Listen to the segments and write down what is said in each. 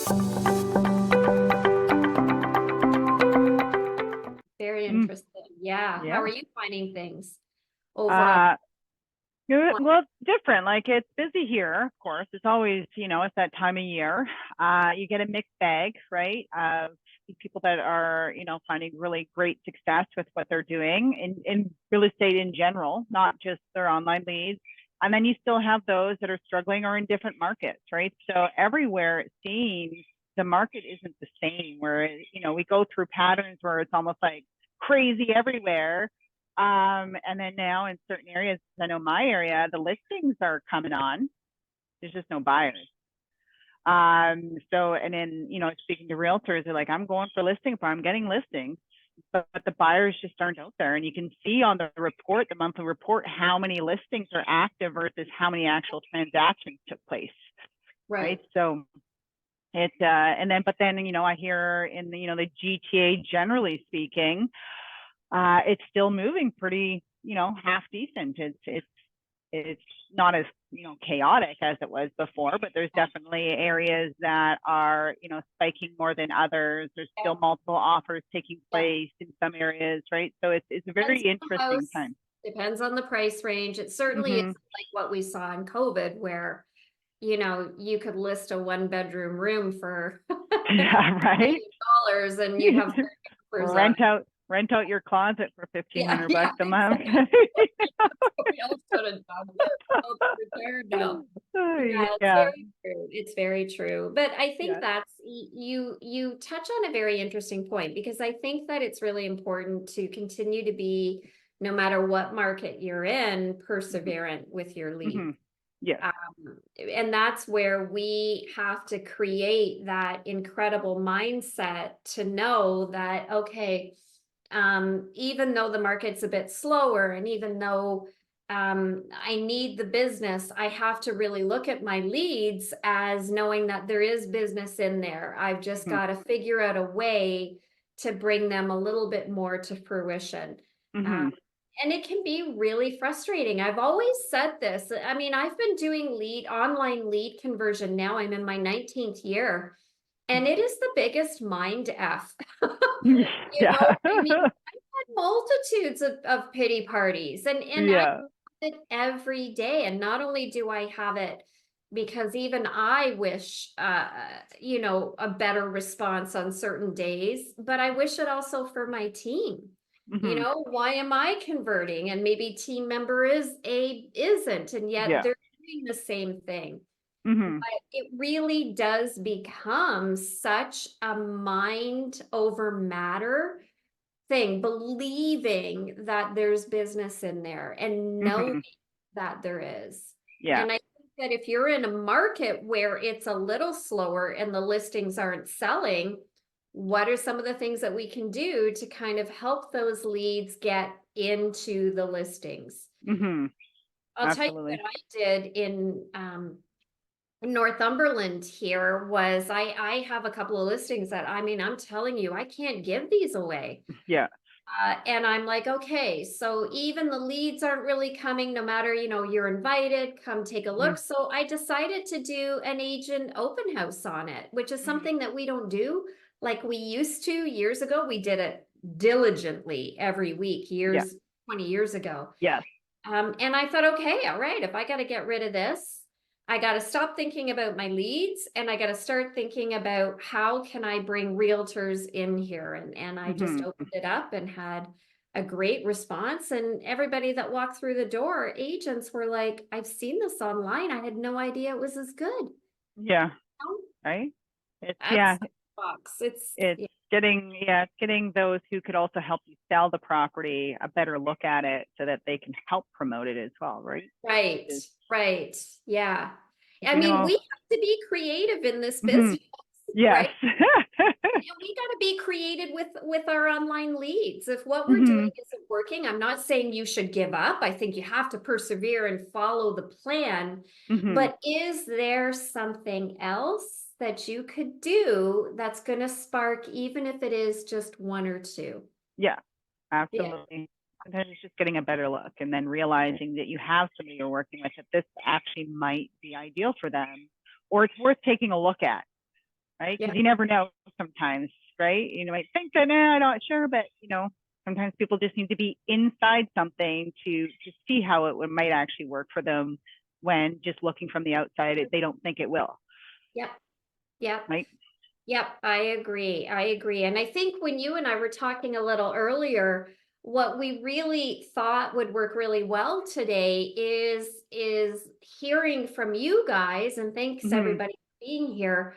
Very Mm, interesting. Yeah. How yeah. are you finding things overall? Uh, well, it's different. Like it's busy here, of course. It's always, it's that time of year. You get a mixed bag, right? Of people that are, finding really great success with what they're doing in real estate in general, not just their online leads. And then you still have those that are struggling or in different markets, right? So everywhere it seems the market isn't the same, where, we go through patterns where it's almost like crazy everywhere. And then now in certain areas, I know my area, the listings are coming on. There's just no buyers. So, and then, speaking to realtors, they're like, I'm going for listings, or I'm getting listings, but the buyers just aren't out there. And you can see on the report, the monthly report, how many listings are active versus how many actual transactions took place. Right. Right. So but then, I hear in the GTA, generally speaking, it's still moving pretty, half decent. It's not as, chaotic as it was before, but there's definitely areas that are, spiking more than others. There's Yeah. still multiple offers taking Yeah. place in some areas, right? So it's a very Depends on the interesting house, time. depends on the price range. It certainly Mm-hmm. isn't like what we saw in COVID where, you could list a one bedroom room for Yeah, right. $1 million and you'd have offers on it. Rent out your closet for fifteen Yeah, hundred yeah, bucks a month. exactly. We all should have done. All prepared now. Yeah, it's Yeah, very true. It's very true. But I think yeah. that's you touch on a very interesting point because I think that it's really important to continue to be, no matter what market you're in, perseverant with your lead. Mm-hmm. Yes. And that's where we have to create that incredible mindset to know that, okay, even though the market's a bit slower and even though I need the business, I have to really look at my leads as knowing that there is business in there. I've just Mm-hmm. got to figure out a way to bring them a little bit more to fruition. Mm-hmm. Um, and it can be really frustrating. I've always said this. I mean, I've been doing online lead conversion now. I'm in my 19th year, and it is the biggest mind F. Yeah. I mean, I've had multitudes of pity parties, and I have Yeah. it every day. And not only do I have it because even I wish, a better response on certain days, but I wish it also for my team. Mm-hmm. Why am I converting? And maybe team member isn't, and yet Yeah. they're doing the same thing. But Mm-hmm. it really does become such a mind over matter thing, believing that there's business in there and knowing Mm-hmm. that there is. Yeah. And I think that if you're in a market where it's a little slower and the listings aren't selling, what are some of the things that we can do to kind of help those leads get into the listings? Mm-hmm. I'll tell you what Absolutely. I did in Northumberland here was I have a couple of listings that I mean, I'm telling you, I can't give these away. Yeah. And I'm like, okay, so even the leads aren't really coming, no matter, you're invited, come take a Mm-hmm. look. So I decided to do an agent open house on it, which is something that we don't do like we used to years ago. We did it diligently every week, Yeah. 20 years ago. Yes. And I thought, okay, all right, if I got to get rid of this, I got to stop thinking about my leads and I got to start thinking about how can I bring realtors in here. And I just Mm-hmm. opened it up and had a great response. And everybody that walked through the door, agents were like, I've seen this online. I had no idea it was as good. Yeah. Oh, Right. It's that's yeah. the box. It's It's yeah, it's getting those who could also help you sell the property a better look at it so that they can help promote it as well, right? right, Is, right. Yeah. I you mean, we know, have to be creative in this mm-hmm. business, Yes. right? And we got to be creative with our online leads. If what we're doing Mm-hmm. isn't working, I'm not saying you should give up. I think you have to persevere and follow the plan. Mm-hmm. But is there something else that you could do that's going to spark, even if it is just one or two? Yeah, Yeah. absolutely. Sometimes it's just getting a better look and then realizing that you have somebody you're working with that this actually might be ideal for them or it's worth taking a look at. right? Yeah. Because you never know sometimes, right? You might think that, I'm not sure, but sometimes people just need to be inside something to see how it might actually work for them when just looking from the outside, they don't think it will, Yep. Yep. right? Yep, I agree. I agree. And I think when you and I were talking a little earlier, what we really thought would work really well today is hearing from you guys, and thanks Mm-hmm. everybody for being here.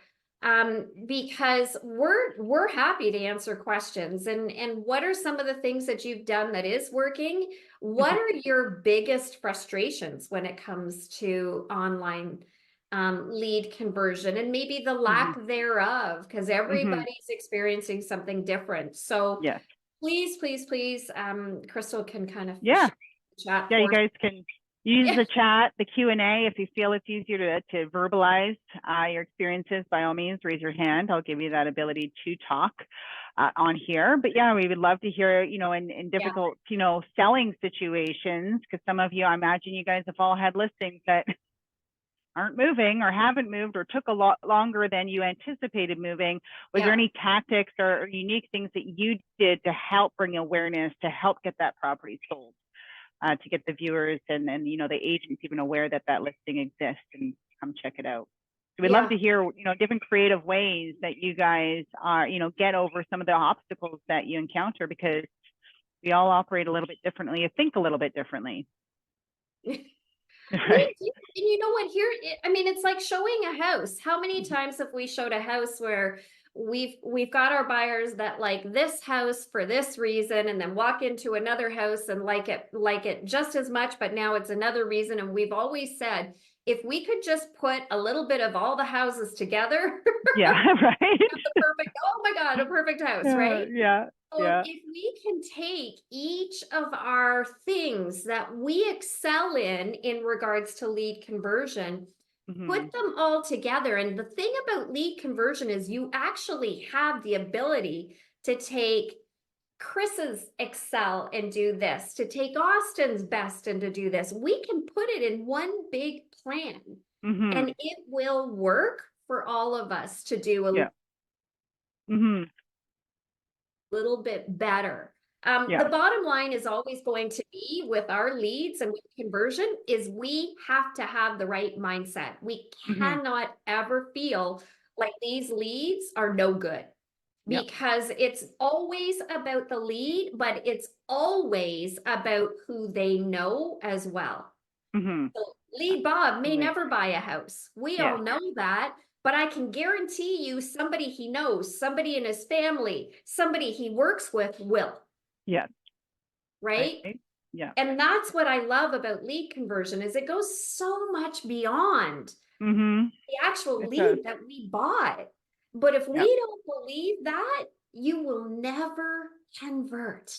Because we're happy to answer questions. And what are some of the things that you've done that is working? What Mm-hmm. are your biggest frustrations when it comes to online lead conversion and maybe the Mm-hmm. lack thereof, because Mm-hmm. everybody's experiencing something different. So Yes. please, please, please, Crystal can kind of Yeah. share the chat Yeah, you for. guys can use Yeah, the chat, the Q&A. If you feel it's easier to verbalize your experiences, by all means, raise your hand. I'll give you that ability to talk on here. But yeah, we would love to hear, in yeah, difficult, selling situations, because some of you, I imagine you guys have all had listings that aren't moving or haven't moved or took a lot longer than you anticipated moving. Was there yeah, any tactics or unique things that you did to help bring awareness, to help get that property sold? To get the viewers and the agents even aware that that listing exists and come check it out. So we'd love yeah. to hear different creative ways that you guys are get over some of the obstacles that you encounter, because we all operate a little bit differently, think a little bit differently. We Right. do. And you know what? I mean, it's like showing a house. How many times have we showed a house where we've got our buyers that like this house for this reason, and then walk into another house and like it just as much, but now it's another reason. And we've always said, if we could just put a little bit of all the houses together, Yeah. Right. the perfect, oh my God, a perfect house, right? Yeah. So Yeah. if we can take each of our things that we excel in regards to lead conversion, Mm-hmm. put them all together. And the thing about lead conversion is you actually have the ability to take Chris's Excel and do this, to take Austin's best and to do this. We can put it in one big plan, Mm-hmm. and it will work for all of us to do a Yeah. Mm-hmm. little bit better. Yeah. The bottom line is always going to be with our leads and with conversion is we have to have the right mindset. We Mm-hmm. cannot ever feel like these leads are no good, Yeah. because it's always about the lead, but it's always about who they know as well. Mm-hmm. So lead Bob may Absolutely. never buy a house. We all Yes. know that, but I can guarantee you somebody he knows, somebody in his family, somebody he works with will, Yes. Right. right? Yeah. And that's what I love about lead conversion is it goes so much beyond Mm-hmm. the actual It does. lead that we bought. But if Yeah. we don't believe that, you will never convert.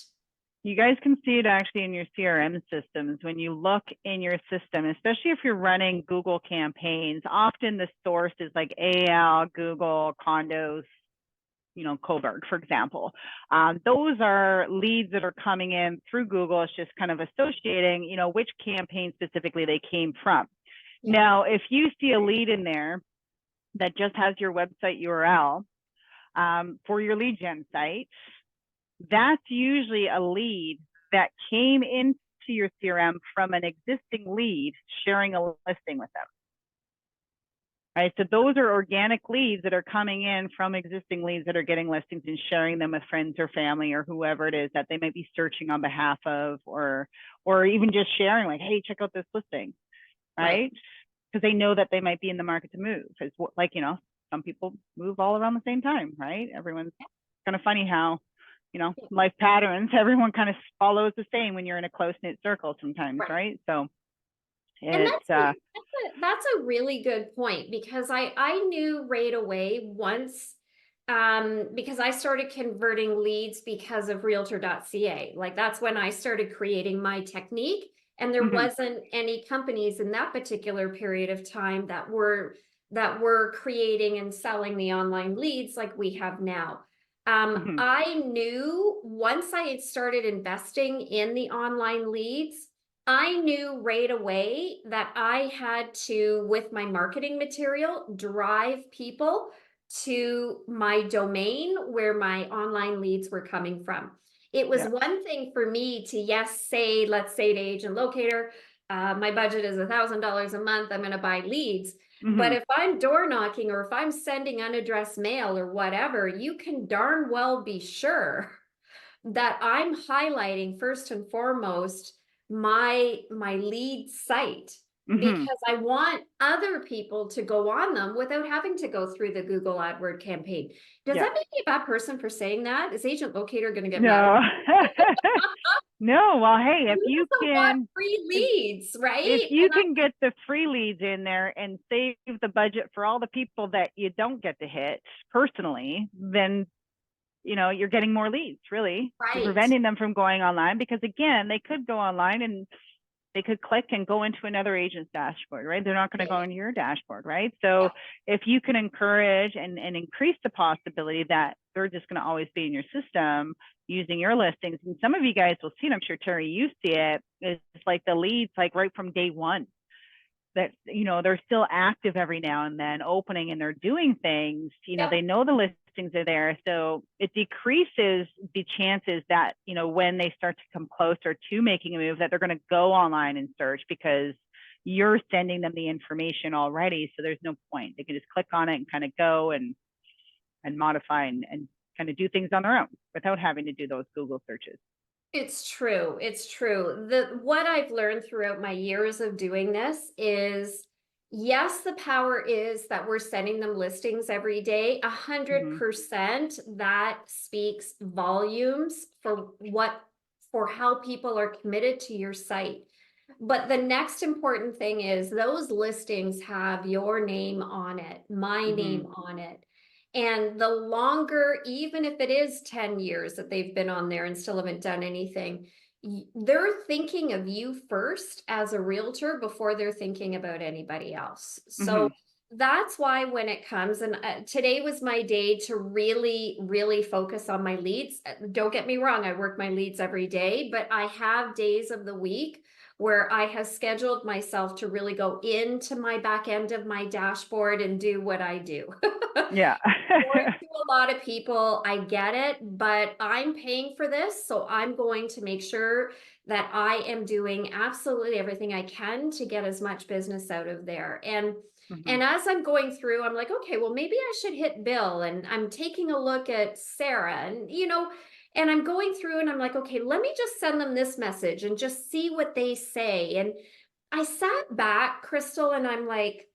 You guys can see it actually in your CRM systems. When you look in your system, especially if you're running Google campaigns, often the source is like AL, Google, condos, Coburg, for example. Those are leads that are coming in through Google. It's just kind of associating, which campaign specifically they came from. Yeah. Now, if you see a lead in there that just has your website URL for your lead gen site, that's usually a lead that came into your CRM from an existing lead sharing a listing with them. Right. So those are organic leads that are coming in from existing leads that are getting listings and sharing them with friends or family or whoever it is that they might be searching on behalf of, or even just sharing like, hey, check out this listing. Right. Because they know that they might be in the market to move. It's like, some people move all around the same time, right? Everyone's kind of funny how, life patterns, everyone kind of follows the same when you're in a close knit circle sometimes, right? So And it's that's a really good point, because I knew right away once, because I started converting leads because of realtor.ca. Like that's when I started creating my technique, and there mm-hmm. wasn't any companies in that particular period of time that were creating and selling the online leads like we have now. Mm-hmm. I knew once I had started investing in the online leads, I knew right away that I had to, with my marketing material, drive people to my domain where my online leads were coming from. It was Yeah. one thing for me to, yes, say, let's say to Agent Locator, my budget is $1,000 a month, I'm going to buy leads. But Hmm. if I'm door knocking or if I'm sending unaddressed mail or whatever, you can darn well be sure that I'm highlighting first and foremost my lead site, Hmm. because I want other people to go on them without having to go through the Google AdWord campaign. Does Yeah. that make me a bad person for saying that? Is Agent Locator going to get mad at No. me? No. Well, hey, Who doesn't want free leads, if right? you And can get the free leads in there and save the budget for all the people that you don't get to hit personally, then you're getting more leads, really. You're right. preventing them from going online, because again, they could go online and they could click and go into another agent's dashboard, right? They're not going to go into your dashboard, right? Yeah. So if you can encourage and increase the possibility that they're just going to always be in your system using your listings, and some of you guys will see it, I'm sure Terry, you see it, it's like the leads, like right from day one, that they're still active every now and then, opening, and they're doing things. Yeah. They know the listings are there, so it decreases the chances that when they start to come closer to making a move, that they're going to go online and search, because you're sending them the information already. So there's no point, they can just click on it and kind of go and modify and kind of do things on their own without having to do those Google searches. It's true. It's true. What I've learned throughout my years of doing this is, yes, the power is that we're sending them listings every day. A hundred Mm-hmm. percent that speaks volumes for how people are committed to your site. But the next important thing is those listings have your name on it, my Mm-hmm. name on it. And the longer, even if it is 10 years that they've been on there and still haven't done anything, they're thinking of you first as a realtor before they're thinking about anybody else. Mm-hmm. So that's why when it comes, and today was my day to really, really focus on my leads. Don't get me wrong, I work my leads every day, but I have days of the week where I have scheduled myself to really go into my back end of my dashboard and do what I do. Yeah. Going to a lot of people, I get it, but I'm paying for this, so I'm going to make sure that I am doing absolutely everything I can to get as much business out of there. Mm-hmm. And as I'm going through, I'm like, okay, well, maybe I should hit Bill, and I'm taking a look at Sarah, and and I'm going through and I'm like, okay, let me just send them this message and just see what they say. And I sat back, Crystal, and I'm like,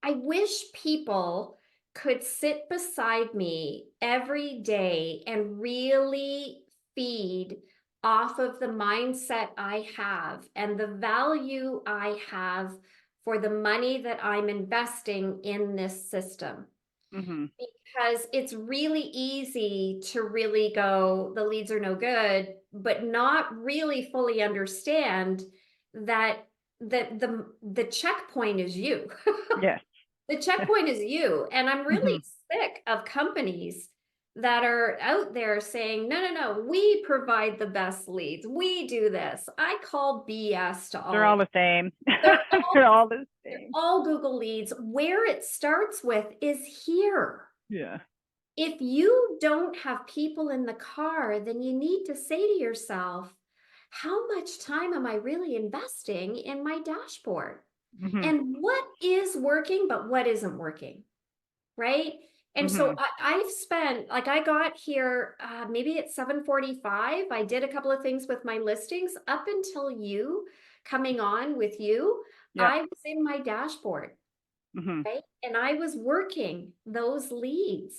I wish people could sit beside me every day and really feed off of the mindset I have and the value I have for the money that I'm investing in this system. Mm-hmm. Because it's really easy to really go, the leads are no good, but not really fully understand that the checkpoint is you. Yes. The checkpoint is you. And I'm Mm-hmm. really sick of companies that are out there saying, no, no, no, we provide the best leads. We do this. I call BS to They're all all of them. the same. They're They're all all the they're same. all Google leads. Where it starts with is here. Yeah. If you don't have people in the car, then you need to say to yourself, how much time am I really investing in my dashboard? Mm-hmm. And what is working, but what isn't working? Right? And Mm-hmm. so I've spent, like, I got here maybe at 7:45. I did a couple of things with my listings up until you coming on with you. Yeah. I was in my dashboard, Mm-hmm. right? And I was working those leads.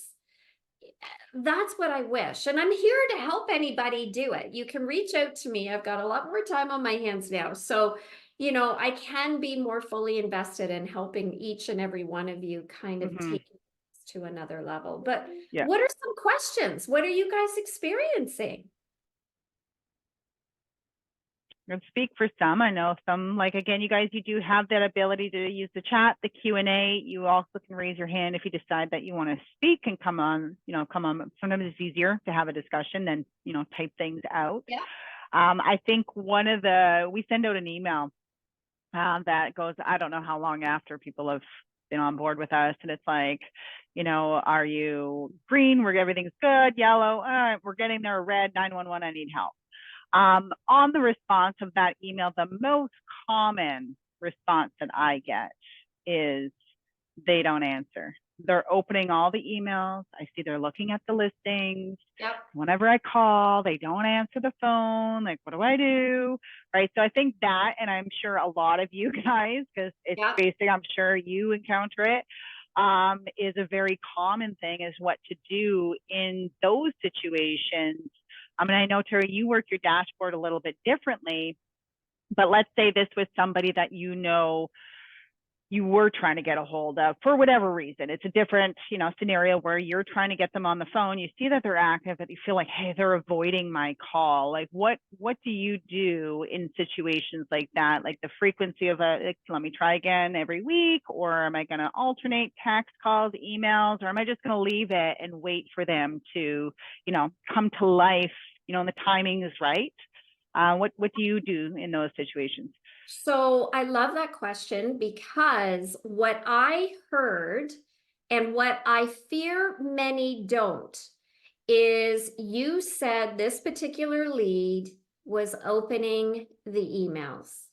That's what I wish. And I'm here to help anybody do it. You can reach out to me. I've got a lot more time on my hands now. So, I can be more fully invested in helping each and every one of you kind of Mm-hmm. take this to another level. But Yeah. what are some questions? What are you guys experiencing? And speak for some. I know some, like, again, you guys, you do have that ability to use the chat, the Q&A. You also can raise your hand if you decide that you want to speak and come on. Sometimes it's easier to have a discussion than, type things out. Yeah. I think we send out an email that goes, I don't know how long after people have been on board with us. And it's like, Are you green where everything's good, yellow, we're getting there, red, 911, I need help. On the response of that email, the most common response that I get is they don't answer. They're opening all the emails. I see they're looking at the listings. Yep. Whenever I call, they don't answer the phone. Like, what do I do? Right. So I think that, and I'm sure a lot of you guys, because it's Yep. basic, I'm sure you encounter it, is a very common thing, is what to do in those situations. I mean, I know, Terry, you work your dashboard a little bit differently, but let's say this was somebody that you were trying to get a hold of for whatever reason. It's a different, scenario where you're trying to get them on the phone. You see that they're active, but you feel like, hey, they're avoiding my call. Like, what do you do in situations like that? Like the frequency of let me try again every week, or am I going to alternate text calls, emails, or am I just going to leave it and wait for them to, come to life, and the timing is right? What do you do in those situations? So I love that question, because what I heard and what I fear many don't is, you said this particular lead was opening the emails.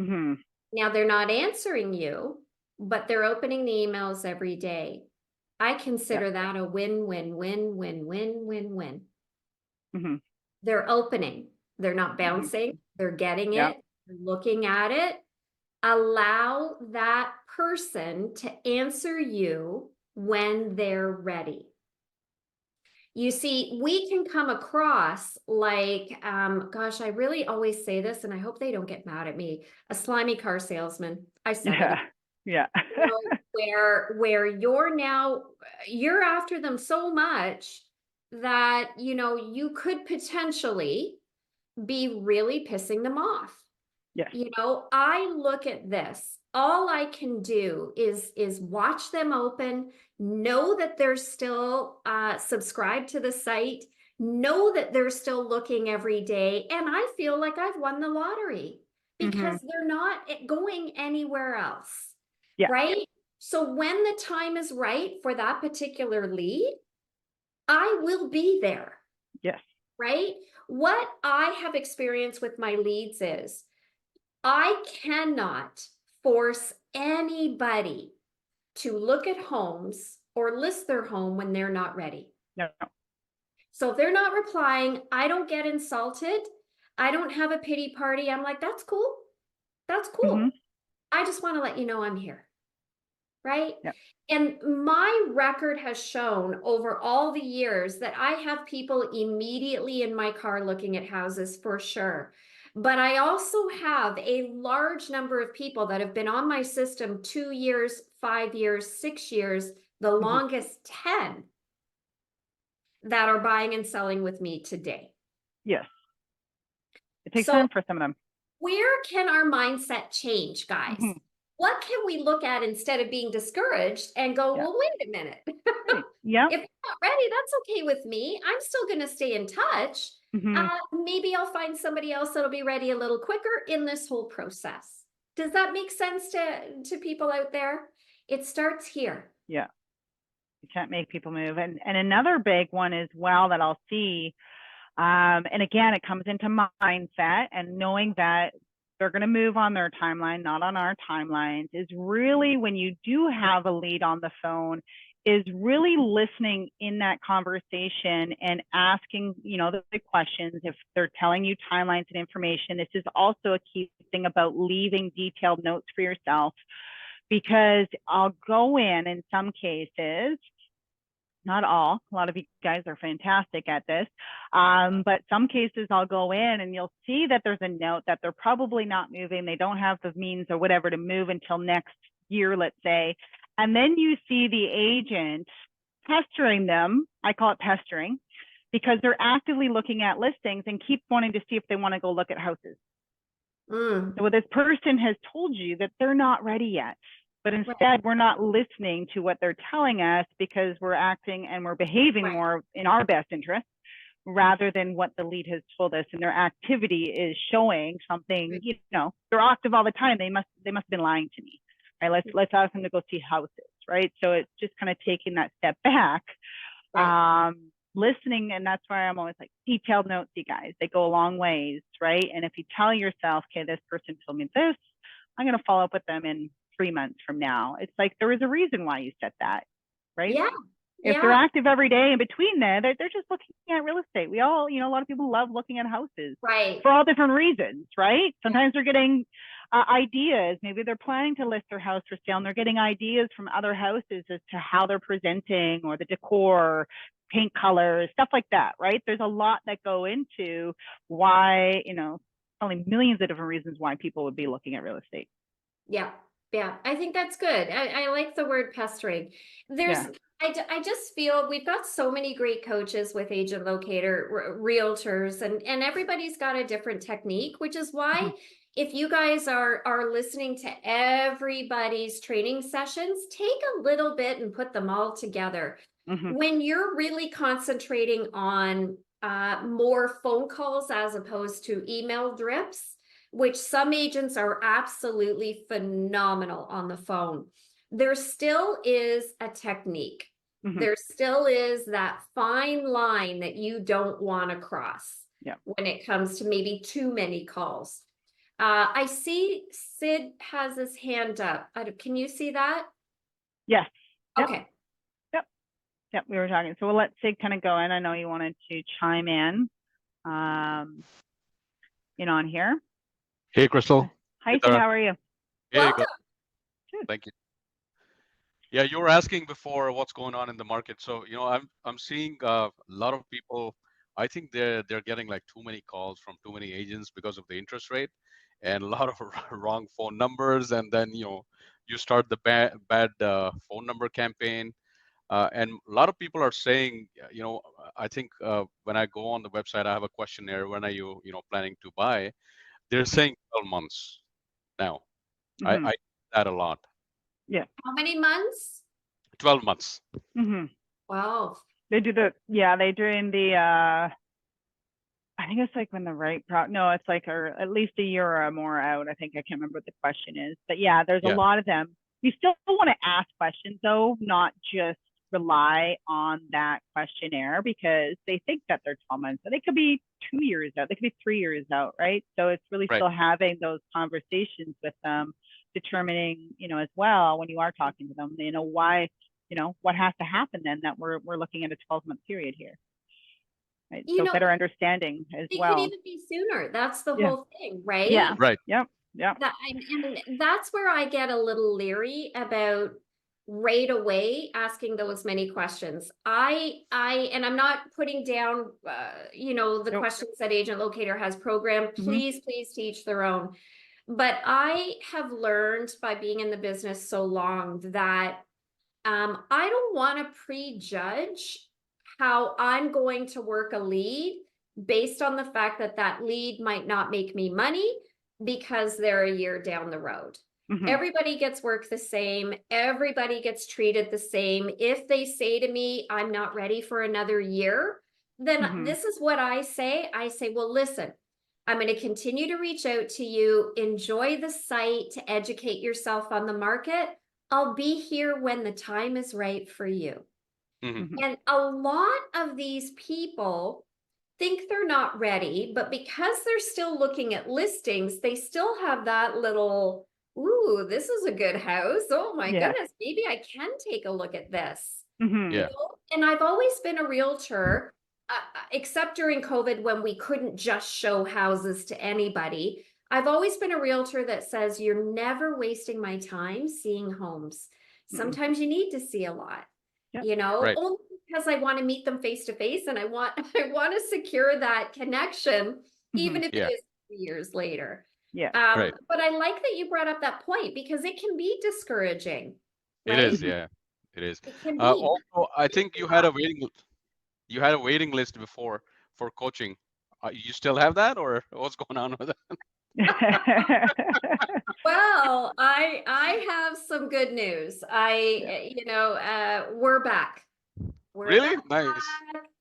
Mm-hmm. Now they're not answering you, but they're opening the emails every day. I consider that a win-win-win-win-win-win-win. Mm-hmm. They're opening, they're not bouncing, they're getting Yeah. it, they're looking at it. Allow that person to answer you when they're ready. You see, we can come across like, gosh, I really always say this, and I hope they don't get mad at me, a slimy car salesman. I said it. Yeah. Where you're after them so much that, you could potentially be really pissing them off. Yes. I look at this. All I can do is watch them open, know that they're still subscribed to the site, know that they're still looking every day, and I feel like I've won the lottery, because they're not going anywhere else. Yeah. Right? So when the time is right for that particular lead, I will be there. Yes. Right? What I have experienced with my leads is, I cannot force anybody to look at homes or list their home when they're not ready. No. So if they're not replying, I don't get insulted. I don't have a pity party. I'm like, that's cool. That's cool. I just want to let you know I'm here. Right? Yeah. And my record has shown over all the years that I have people immediately in my car looking at houses, for sure. But I also have a large number of people that have been on my system 2 years, 5 years, 6 years, the longest 10, that are buying and selling with me today. Yes. It takes time for some of them. Where can our mindset change, guys? What can we look at instead of being discouraged and go, well, wait a minute. Yeah. If I'm not ready, that's okay with me. I'm still going to stay in touch. Maybe I'll find somebody else that'll be ready a little quicker in this whole process. Does that make sense to people out there? It starts here. Yeah. You can't make people move. And another big one as well that I'll see, and again, it comes into mindset and knowing that they're going to move on their timeline, not on our timelines, is really, when you do have a lead on the phone, is really listening in that conversation and asking, the big questions. If they're telling you timelines and information, this is also a key thing about leaving detailed notes for yourself, because I'll go in some cases, not all, a lot of you guys are fantastic at this, but some cases I'll go in and you'll see that there's a note that they're probably not moving. They don't have the means or whatever to move until next year, let's say. And then you see the agent pestering them. I call it pestering, because they're actively looking at listings and keep wanting to see if they want to go look at houses. So this person has told you that they're not ready yet. But instead, we're not listening to what they're telling us, because we're acting and we're behaving more in our best interest, rather than what the lead has told us. And their activity is showing something, they're active all the time. They must have been lying to me. Right? Let's ask them to go see houses. right? So it's just kind of taking that step back, Right. listening, and that's why I'm always like, detailed notes, you guys, they go a long ways, right? And if you tell yourself, okay, this person told me this, I'm going to follow up with them in 3 months from now. It's like there was a reason why you said that, right? Yeah. If they're Yeah. active every day in between that, they're just looking at real estate. We all, a lot of people love looking at houses Right. for all different reasons, right? Sometimes they're getting ideas. Maybe they're planning to list their house for sale and they're getting ideas from other houses as to how they're presenting or the decor, paint colors, stuff like that, right? There's a lot that go into why, probably millions of different reasons why people would be looking at real estate. Yeah. Yeah. I think that's good. I like the word pestering. There's, Yeah. I just feel we've got so many great coaches with agent locator realtors and everybody's got a different technique, which is why if you guys are listening to everybody's training sessions, take a little bit and put them all together. Mm-hmm. When you're really concentrating on more phone calls as opposed to email drips, which some agents are absolutely phenomenal on the phone, there still is a technique. Mm-hmm. There still is that fine line that you don't want to cross when it comes to maybe too many calls. I see Sid has his hand up. Can you see that? Yes. Yep. Okay. Yep, we were talking. So we'll let Sid kind of go in. I know you wanted to chime in on here. Hey, Crystal. Hi, Hey, Sid. Tara. How are you? Hey, Welcome. good. Thank you. Yeah, you were asking before what's going on in the market. So, I'm seeing a lot of people. I think they're getting like too many calls from too many agents because of the interest rate and a lot of wrong phone numbers. And then, you start the bad phone number campaign. And a lot of people are saying, I think when I go on the website, I have a questionnaire. When are you, planning to buy? They're saying 12 months now. I that a lot. Yeah. How many months? 12 months. Wow. They do they're doing the, I think it's like when the no, it's like at least a year or more out. I think I can't remember what the question is, but yeah, there's a lot of them. You still want to ask questions though, not just rely on that questionnaire because they think that they're 12 months, but they could be 2 years out. They could be 3 years out, right? So it's really still having those conversations with them, determining, as well, when you are talking to them, why, what has to happen then that we're looking at a 12-month period here. Right. So better understanding as well. It could even be sooner. That's the whole thing, right? Yeah. Right. Yep. Yep. And that's where I get a little leery about right away asking those many questions. And I'm not putting down, the questions that Agent Locator has programmed. Please teach their own. But I have learned by being in the business so long that I don't want to prejudge how I'm going to work a lead based on the fact that that lead might not make me money because they're a year down the road. Everybody gets work the same. Everybody gets treated the same. If they say to me, I'm not ready for another year, then this is what I say. I say, well, listen, I'm going to continue to reach out to you. Enjoy the site to educate yourself on the market. I'll be here when the time is right for you. And a lot of these people think they're not ready, but because they're still looking at listings, they still have that little, ooh, this is a good house. Oh my goodness, maybe I can take a look at this. Yeah. And I've always been a realtor, except during COVID when we couldn't just show houses to anybody. I've always been a realtor that says you're never wasting my time seeing homes. Sometimes you need to see a lot, only because I want to meet them face to face and I want to secure that connection, even if it is 3 years later. Yeah. But I like that you brought up that point because it can be discouraging. Right? It is, yeah. It is. It can be. Also, I think you had a waiting list before for coaching. You still have that, or what's going on with that? Well, I have some good news. We're back. Really? Nice.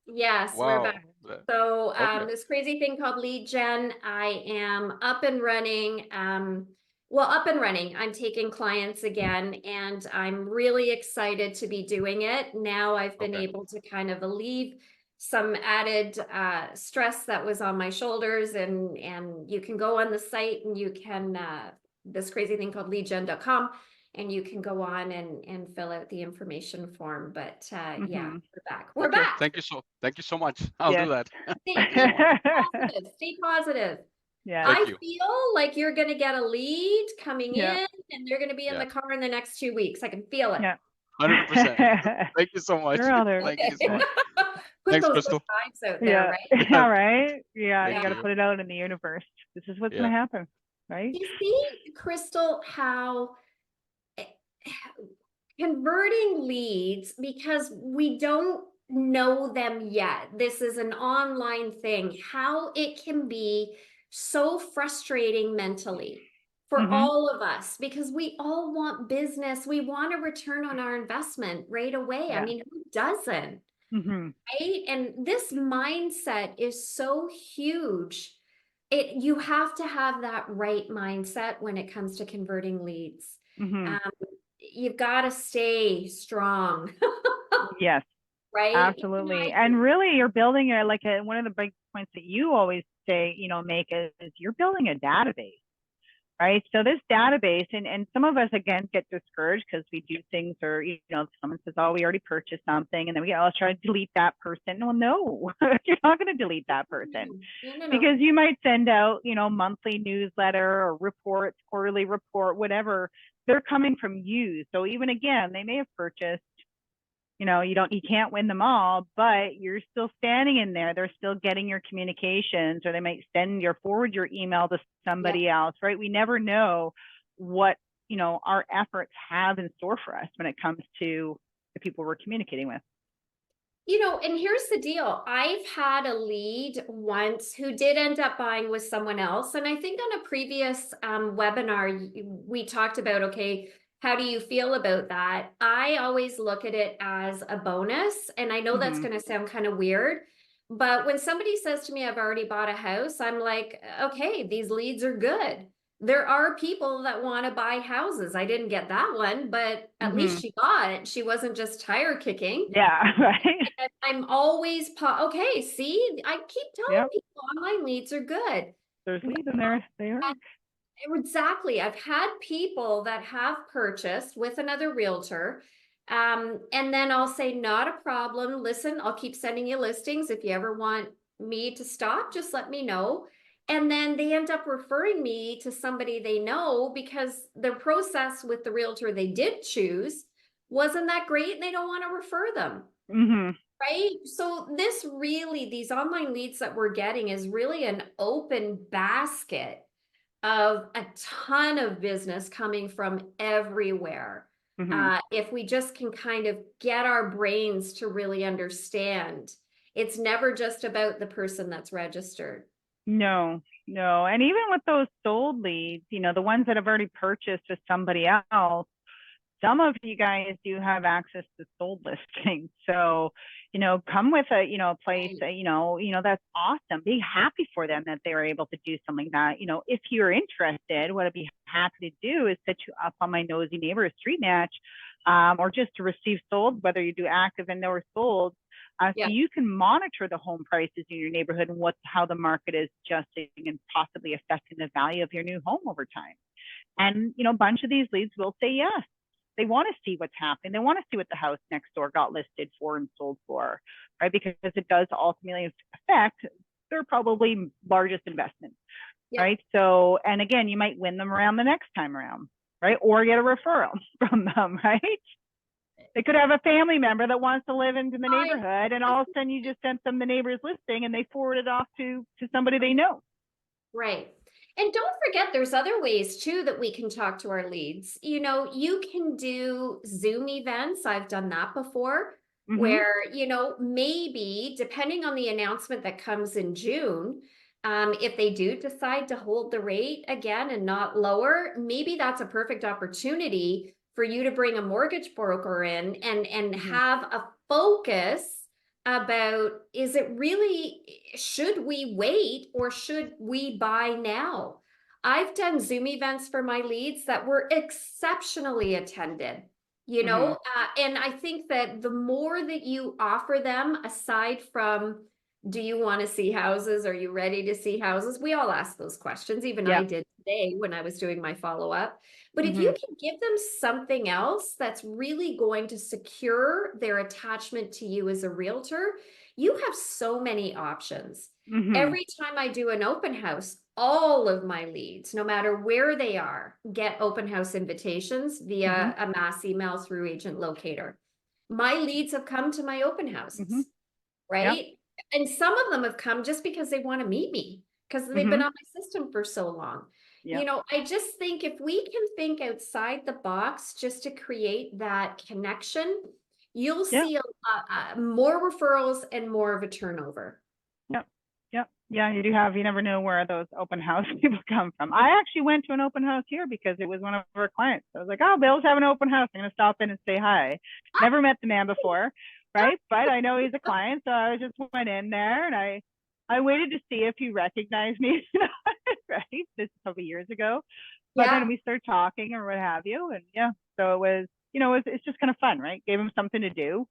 Yes, Wow. we're back. So Okay. this crazy thing called lead gen, I am up and running. Well, up and running. I'm taking clients again, and I'm really excited to be doing it. Now I've been Okay. able to kind of alleviate some added stress that was on my shoulders, and you can go on the site and you can this crazy thing called leadgen.com, and you can go on and fill out the information form. But yeah, Mm-hmm. we're back. We're Okay. back. Thank you so much. I'll do Yes. that. Stay, Thank you so much. positive. Stay positive. Yeah. Thank I you. feel like you're going to get a lead coming Yeah. in, and they're going to be in Yeah. the car in the next 2 weeks. I can feel it. Yeah. 100%. Thank you so much. You're all there. Thank you so Okay. much. Put Thanks, those good Crystal. vibes out there, Yeah. right? All right. Yeah. You Thank got to you. put it out in the universe. This is what's going Yeah. to happen. Right. You see, Crystal, how converting leads, because we don't know them yet. This is an online thing, how it can be so frustrating mentally for Mm-hmm. all of us, because we all want business. We want a return on our investment right away. I Yeah. mean, who doesn't? Mm-hmm. Right? And this mindset is so huge. You have to have that right mindset when it comes to converting leads. Mm-hmm. Um, you've got to stay strong, Yes. right? Absolutely. And really, you're building one of the big points that you always say, make is you're building a database, right? So this database, and some of us, again, get discouraged because we do things or, someone says, oh, we already purchased something. And then let's try to delete that person. Well, no, you're not going to delete that person No. because you might send out, monthly newsletter or reports, quarterly report, whatever. They're coming from you. So even again, they may have purchased, you can't win them all, but you're still standing in there. They're still getting your communications, or they might forward your email to somebody else, right? We never know what, our efforts have in store for us when it comes to the people we're communicating with. And here's the deal. I've had a lead once who did end up buying with someone else. And I think on a previous webinar, we talked about, okay, how do you feel about that? I always look at it as a bonus. And I know that's going to sound kind of weird. But when somebody says to me, I've already bought a house, I'm like, okay, these leads are good. There are people that want to buy houses. I didn't get that one, but at least she got it. She wasn't just tire kicking. Yeah, right. And I'm always okay. See, I keep telling people online leads are good. There's leads in there. They are. Exactly. I've had people that have purchased with another realtor. And then I'll say, not a problem. Listen, I'll keep sending you listings. If you ever want me to stop, just let me know. And then they end up referring me to somebody they know because their process with the realtor they did choose wasn't that great and they don't want to refer them. Right? So these online leads that we're getting is really an open basket of a ton of business coming from everywhere. If we just can kind of get our brains to really understand, it's never just about the person that's registered. No. And even with those sold leads, the ones that have already purchased with somebody else, some of you guys do have access to sold listings. So, come with a, place, that's awesome. Be happy for them that they were able to do something like that. If you're interested, what I'd be happy to do is set you up on my Nosy Neighbor Street Match, or just to receive sold, whether you do active and or sold. So you can monitor the home prices in your neighborhood and how the market is adjusting and possibly affecting the value of your new home over time. And, a bunch of these leads will say yes. They want to see what's happening. They want to see what the house next door got listed for and sold for, right? Because it does ultimately affect their probably largest investment, right? So, and again, you might win them around the next time around, right? Or get a referral from them, right? They could have a family member that wants to live into the neighborhood, and all of a sudden you just sent them the neighbor's listing and they forward it off to somebody they know. Right. And don't forget, there's other ways too that we can talk to our leads. You can do Zoom events. I've done that before, where, maybe depending on the announcement that comes in June, if they do decide to hold the rate again and not lower, maybe that's a perfect opportunity for you to bring a mortgage broker in and have a focus about, should we wait or should we buy now? I've done Zoom events for my leads that were exceptionally attended, you know, and I think that the more that you offer them, aside from, do you want to see houses? Are you ready to see houses? We all ask those questions. Even I Yeah. did today when I was doing my follow-up. But if you Mhm. can give them something else that's really going to secure their attachment to you as a realtor, you have so many options. Mhm. Every time I do an open house, all of my leads, no matter where they are, get open house invitations via a mass email through Agent Locator. My leads have come to my open houses, Yeah. right? And some of them have come just because they want to meet me because they've been on my system for so long. Yeah. You know, I just think if we can think outside the box just to create that connection, you'll Yeah. see more referrals and more of a turnover. Yep. Yep. Yeah, you do have, you never know where those open house people come from. I actually went to an open house here because it was one of our clients. I was like, oh, Bill's having an open house. I'm going to stop in and say hi. Never met the man before, right? But I know he's a client. So I just went in there and I waited to see if he recognized me, right? This is a couple years ago. But Yeah. then we started talking or what have you. And yeah, so it was, you know, it's just kind of fun, right? Gave him something to do,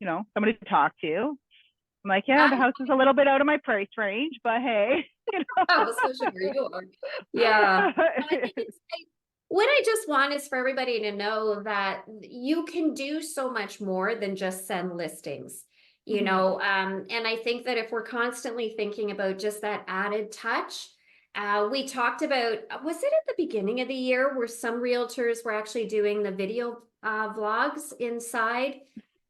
you know, somebody to talk to. I'm like, yeah, the house is a little bit out of my price range, but hey, you know. Oh, so sure you are. Yeah. No, I think what I just want is for everybody to know that you can do so much more than just send listings, you know. And I think that if we're constantly thinking about just that added touch, we talked about, was it at the beginning of the year where some realtors were actually doing the video vlogs inside?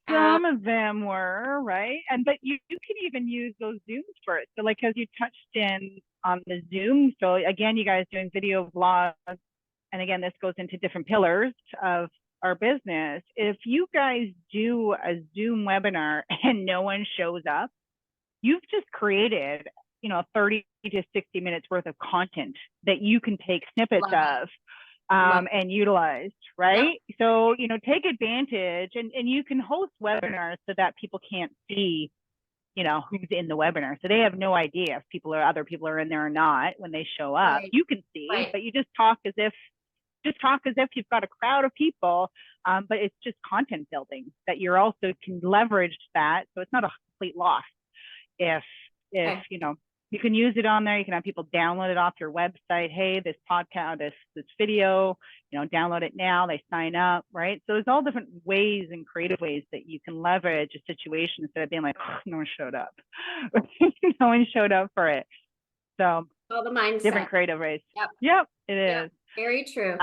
Some of them were, right? And but you can even use those Zooms for it. So like as you touched in on the Zoom, so again, you guys doing video vlogs, and again, this goes into different pillars of our business. If you guys do a Zoom webinar and no one shows up, you've just created, you know, 30 to 60 minutes worth of content that you can take snippets of and utilized, right? Yep. So, you know, take advantage and you can host webinars so that people can't see, you know, who's in the webinar. So they have no idea if people or other people are in there or not when they show up. Right. You can see, right. But you just talk as if you've got a crowd of people, but it's just content building that you're also can leverage that. So it's not a complete loss if okay. You know, you can use it on there. You can have people download it off your website. Hey, this podcast, this video, you know, download it now. They sign up, right? So there's all different ways and creative ways that you can leverage a situation instead of being like, oh, no one showed up. No one showed up for it. So all the mindset. Different creative ways. Yep, it is. Yep. Very true.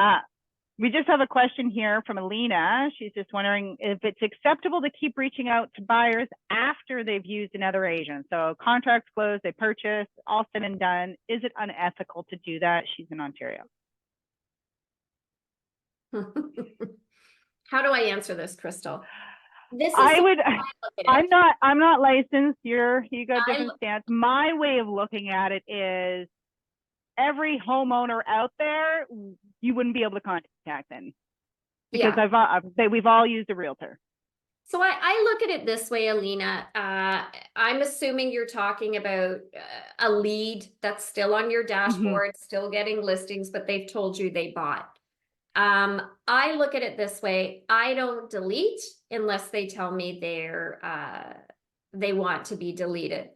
We just have a question here from Alina. She's just wondering if it's acceptable to keep reaching out to buyers after they've used another agent. So contracts closed, they purchase, all said and done. Is it unethical to do that? She's in Ontario. How do I answer this, Crystal? This is I'm not licensed. You got different stance. My way of looking at it is every homeowner out there, you wouldn't be able to contact them because we've all used a realtor. So I look at it this way, Alina. I'm assuming you're talking about a lead that's still on your dashboard, still getting listings, but they've told you they bought. I look at it this way. I don't delete unless they tell me they want to be deleted.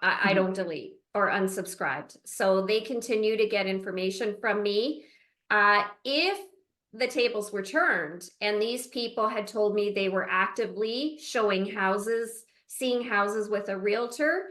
I don't delete or unsubscribed. So they continue to get information from me. If the tables were turned and these people had told me they were actively showing houses, seeing houses with a realtor,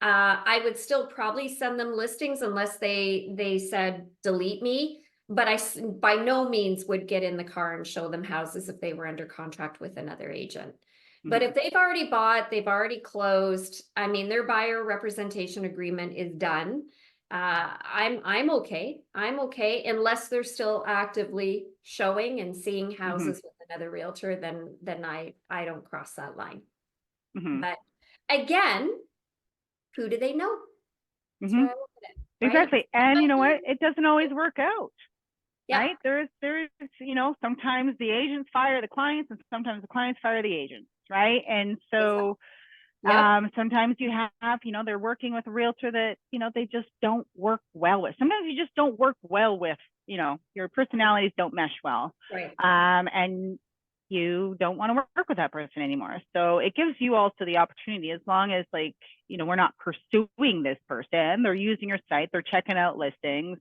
I would still probably send them listings unless they said delete me. But I by no means would get in the car and show them houses if they were under contract with another agent. But if they've already bought, they've already closed, I mean, their buyer representation agreement is done. I'm okay. I'm okay unless they're still actively showing and seeing houses with another realtor, then I don't cross that line. But again, who do they know? That's where I look at it, right? Exactly. And you know what? It doesn't always work out. Yeah. Right? There's, you know, sometimes the agents fire the clients and sometimes the clients fire the agents, right? And so Yep. Sometimes you have, they're working with a realtor that, they just don't work well with. Sometimes you just don't work well with, your personalities don't mesh well. Right. And you don't want to work with that person anymore. So it gives you also the opportunity, as long as we're not pursuing this person, they're using your site, they're checking out listings,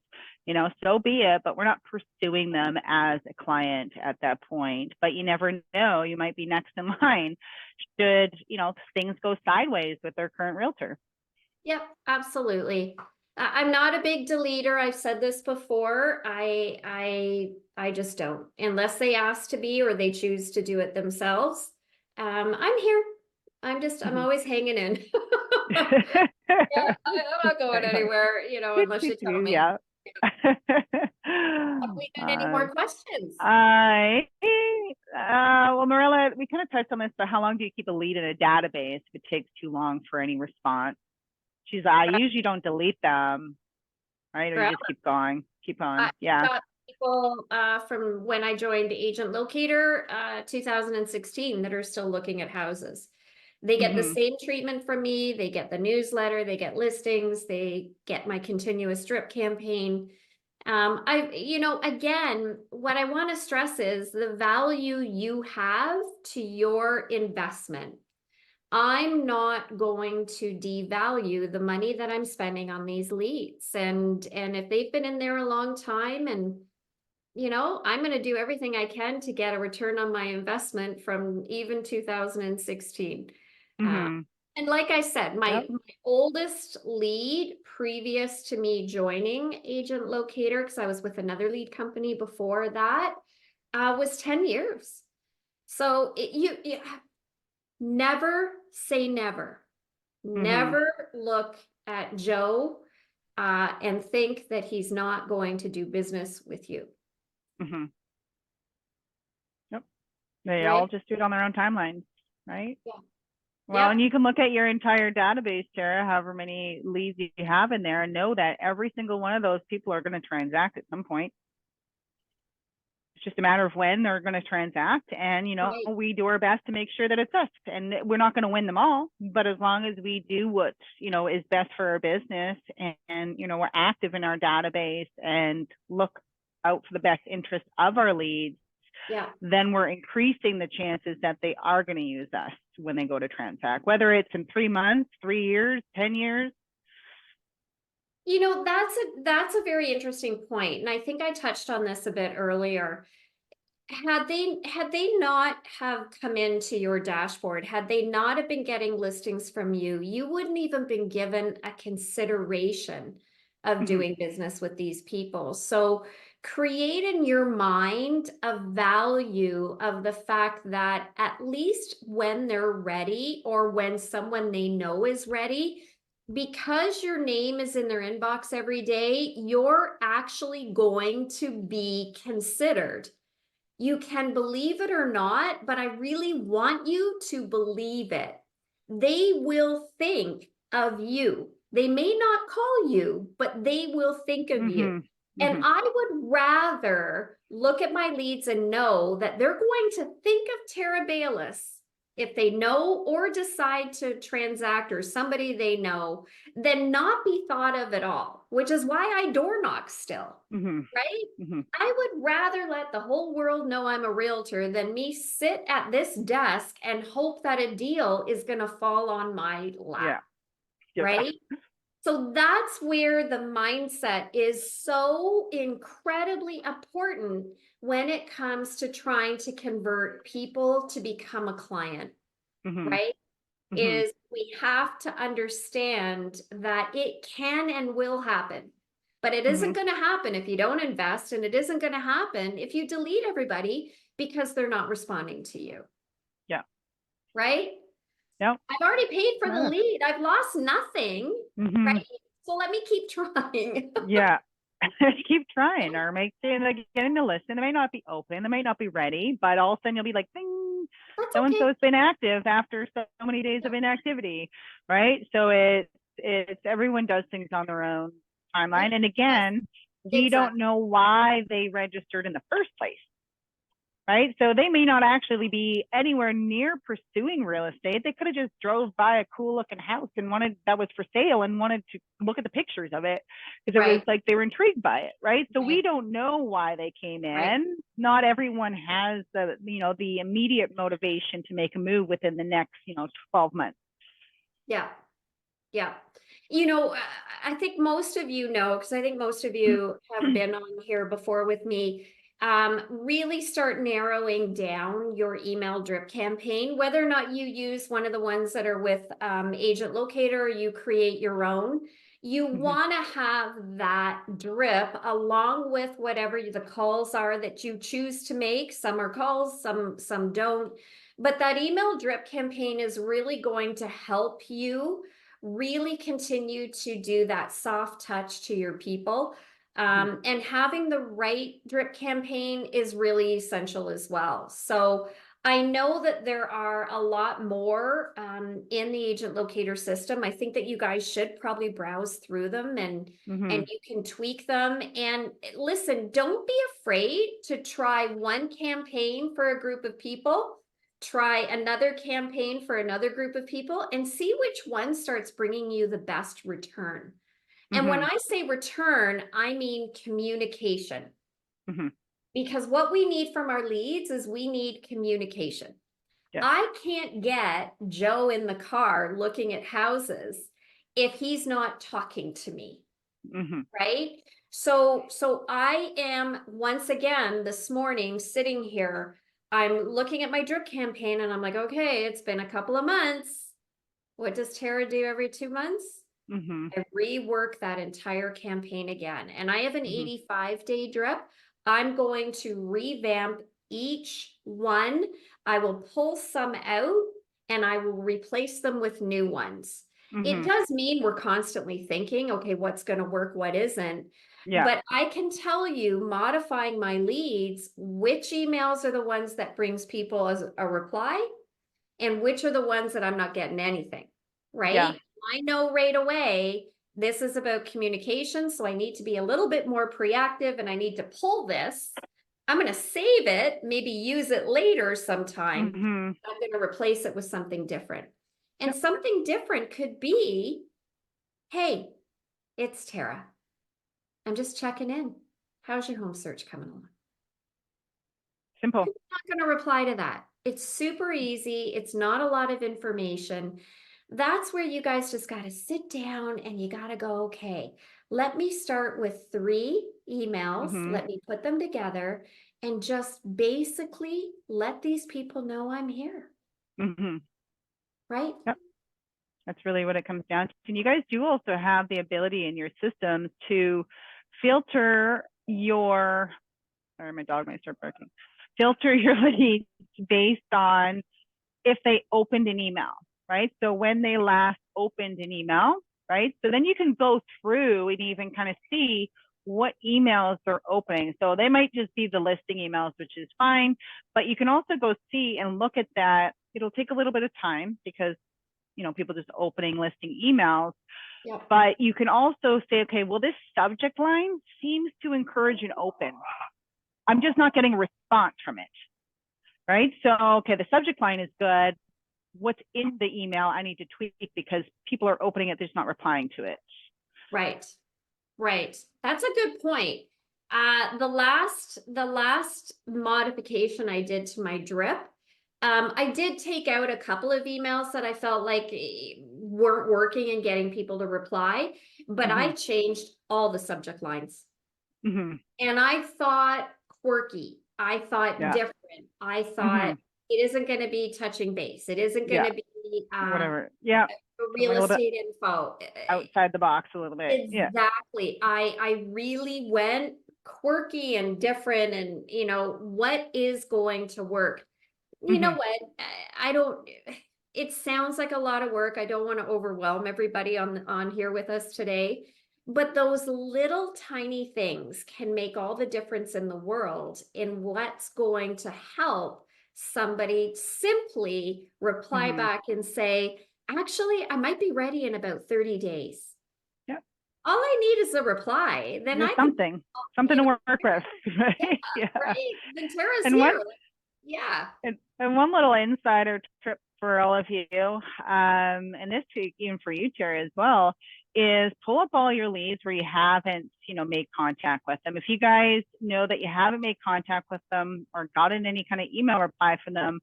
so be it, but we're not pursuing them as a client at that point. But you never know, you might be next in line should, things go sideways with their current realtor. Yep, absolutely. I'm not a big deleter. I've said this before. I just don't, unless they ask to be or they choose to do it themselves. I'm here. I'm always hanging in. Yeah, I'm not going anywhere, unless you tell me. Yeah. Have we got any more questions? Well, Marilla, we kind of touched on this, but how long do you keep a lead in a database if it takes too long for any response? I usually don't delete them, right? Or you just keep going. Yeah. Got people from when I joined Agent Locator 2016 that are still looking at houses. They get the same treatment from me. They get the newsletter, they get listings, they get my continuous drip campaign. Again, what I want to stress is the value you have to your investment. I'm not going to devalue the money that I'm spending on these leads. And if they've been in there a long time, and I'm going to do everything I can to get a return on my investment from even 2016. And like I said, my oldest lead previous to me joining Agent Locator, because I was with another lead company before that, was 10 years. So you never say never. Never look at Joe and think that he's not going to do business with you. Yep. They all just do it on their own timelines, right? Yeah. Well, and you can look at your entire database, Tara, however many leads you have in there, and know that every single one of those people are going to transact at some point. It's just a matter of when they're going to transact. And, we do our best to make sure that it's us. And we're not going to win them all. But as long as we do what, is best for our business and we're active in our database and look out for the best interest of our leads, then we're increasing the chances that they are going to use us when they go to transact, whether it's in 3 months, 3 years, 10 years. That's a very interesting point. And I think I touched on this a bit earlier. Had they not have come into your dashboard, had they not have been getting listings from you, you wouldn't even been given a consideration of doing business with these people. So create in your mind a value of the fact that at least when they're ready or when someone they know is ready, because your name is in their inbox every day, you're actually going to be considered. You can believe it or not, but I really want you to believe it. They will think of you. They may not call you, but they will think of you. And I would rather look at my leads and know that they're going to think of Tara Baylis if they know or decide to transact, or somebody they know, than not be thought of at all, which is why I door knock still, right? I would rather let the whole world know I'm a realtor than me sit at this desk and hope that a deal is going to fall on my lap, right? So that's where the mindset is so incredibly important when it comes to trying to convert people to become a client, right? Is we have to understand that it can and will happen, but it isn't going to happen if you don't invest, and it isn't going to happen if you delete everybody because they're not responding to you. Yeah. Right? Yep. I've already paid for the lead. I've lost nothing. Right? So let me keep trying. Keep trying, or make sure they get in the list, and they may not be open, they may not be ready, but all of a sudden you'll be like, ding, so-and-so's been active after so many days of inactivity, right? So it's everyone does things on their own timeline. And again, we don't know why they registered in the first place, right? So they may not actually be anywhere near pursuing real estate. They could have just drove by a cool looking house and that was for sale and wanted to look at the pictures of it because it was Right. like they were intrigued by it, right? So we Right. don't know why they came in. Right. Not everyone has the immediate motivation to make a move within the next 12 months. Yeah. Yeah. I think most of you know, because I think most of you have been on here before with me, really start narrowing down your email drip campaign, whether or not you use one of the ones that are with Agent Locator, or you create your own. You want to have that drip along with whatever the calls are that you choose to make. Some are calls, some don't. But that email drip campaign is really going to help you really continue to do that soft touch to your people. And having the right drip campaign is really essential as well. So I know that there are a lot more in the agent locator system. I think that you guys should probably browse through them and you can tweak them. And listen, don't be afraid to try one campaign for a group of people, try another campaign for another group of people, and see which one starts bringing you the best return. And when I say return, I mean communication. Because what we need from our leads is we need communication. Yeah. I can't get Joe in the car looking at houses if he's not talking to me, right? So I am, once again, this morning sitting here, I'm looking at my drip campaign and I'm like, okay, it's been a couple of months. What does Tara do every 2 months? I rework that entire campaign again. And I have an 85-day drip. I'm going to revamp each one. I will pull some out and I will replace them with new ones. It does mean we're constantly thinking, okay, what's going to work, what isn't. Yeah. But I can tell you, modifying my leads, which emails are the ones that brings people as a reply and which are the ones that I'm not getting anything, right? Yeah. I know right away, this is about communication. So I need to be a little bit more proactive and I need to pull this. I'm going to save it, maybe use it later sometime. I'm going to replace it with something different. And something different could be, hey, it's Tara. I'm just checking in. How's your home search coming along? Simple. I'm not going to reply to that. It's super easy. It's not a lot of information. That's where you guys just got to sit down and you got to go, okay, let me start with 3 emails. Let me put them together and just basically let these people know I'm here. Right? Yep. That's really what it comes down to. And you guys do also have the ability in your systems to filter your, sorry, my dog might start barking. Filter your leads based on if they opened an email, right? So when they last opened an email, right? So then you can go through and even kind of see what emails they're opening. So they might just be the listing emails, which is fine, but you can also go see and look at that. It'll take a little bit of time because, people just opening listing emails. Yep. But you can also say, okay, well, this subject line seems to encourage an open. I'm just not getting a response from it, right? So, okay, the subject line is good. What's in the email I need to tweak because people are opening it, they're just not replying to it. Right. That's a good point. The last modification I did to my drip, I did take out a couple of emails that I felt like weren't working and getting people to reply, but I changed all the subject lines. And I thought quirky. I thought different. I thought it isn't going to be touching base. It isn't going to be whatever. Yeah. Real estate info. Outside the box a little bit. Exactly. I really went quirky and different and what is going to work. You know what? It sounds like a lot of work. I don't want to overwhelm everybody on here with us today. But those little tiny things can make all the difference in the world in what's going to help somebody simply reply back and say, actually, I might be ready in about 30 days. Yep. All I need is a reply. Then something to work with. Right? Right. Then Tara's here. Yeah. And one little insider trip for all of you, and this week even for you, Terry, as well, is pull up all your leads where you haven't, made contact with them. If you guys know that you haven't made contact with them or gotten any kind of email reply from them,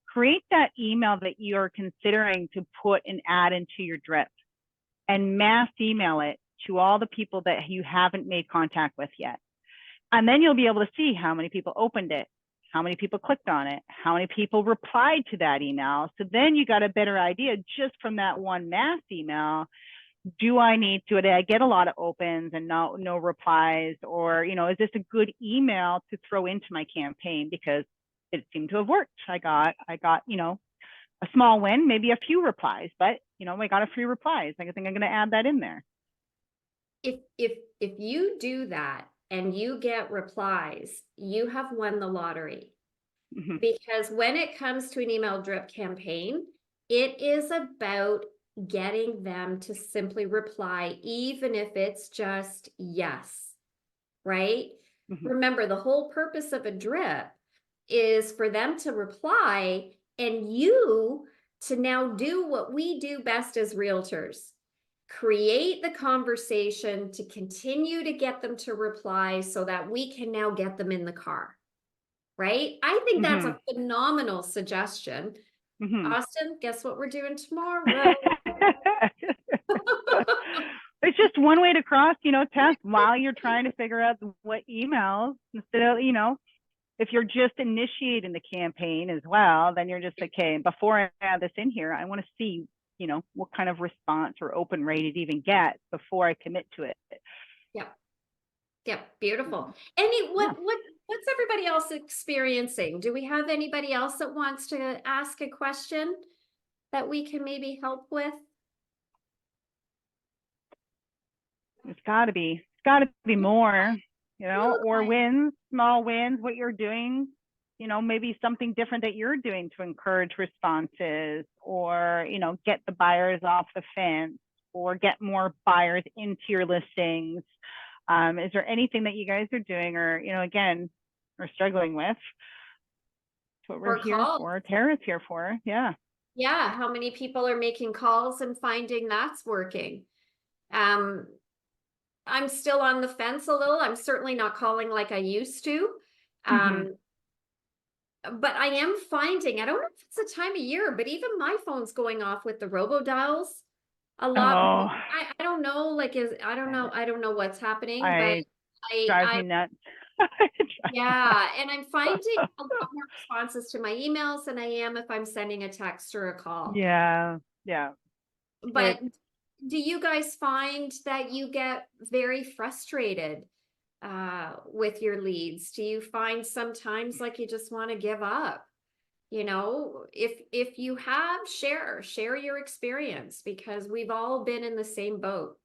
create that email that you're considering to put an ad into your drip and mass email it to all the people that you haven't made contact with yet. And then you'll be able to see how many people opened it, how many people clicked on it, how many people replied to that email. So then you got a better idea just from that one mass email. Do I get a lot of opens and no replies? Or, is this a good email to throw into my campaign? Because it seemed to have worked. I got, a small win, maybe a few replies, but I got a few replies. I think I'm going to add that in there. If you do that and you get replies, you have won the lottery. Mhm. Because when it comes to an email drip campaign, it is about getting them to simply reply, even if it's just yes, right? Mhm. Remember, the whole purpose of a drip is for them to reply and you to now do what we do best as realtors. Create the conversation to continue to get them to reply so that we can now get them in the car, right? I think that's a phenomenal suggestion. Mhm. Austin, guess what we're doing tomorrow? It's just one way to cross, test while you're trying to figure out what emails instead of, if you're just initiating the campaign as well, then you're just like, okay, before I add this in here, I want to see, what kind of response or open rate it even gets before I commit to it. Yep. Yep. Beautiful. Yeah. What's everybody else experiencing? Do we have anybody else that wants to ask a question that we can maybe help with? It's got to be more, or wins, small wins, what you're doing, maybe something different that you're doing to encourage responses or, get the buyers off the fence or get more buyers into your listings. Is there anything that you guys are doing or, again, are struggling with? That's what we're here for. Tara's here for. Yeah. Yeah. How many people are making calls and finding that's working? I'm still on the fence a little. I'm certainly not calling like I used to. But I am finding, I don't know if it's the time of year, but even my phone's going off with the robodials a lot. Oh, I don't know, I don't know what's happening, but drives me nuts. yeah, and I'm finding a lot more responses to my emails than I am if I'm sending a text or a call. Yeah, yeah. But do you guys find that you get very frustrated with your leads? Do you find sometimes like you just want to give up? If you have, share your experience because we've all been in the same boat.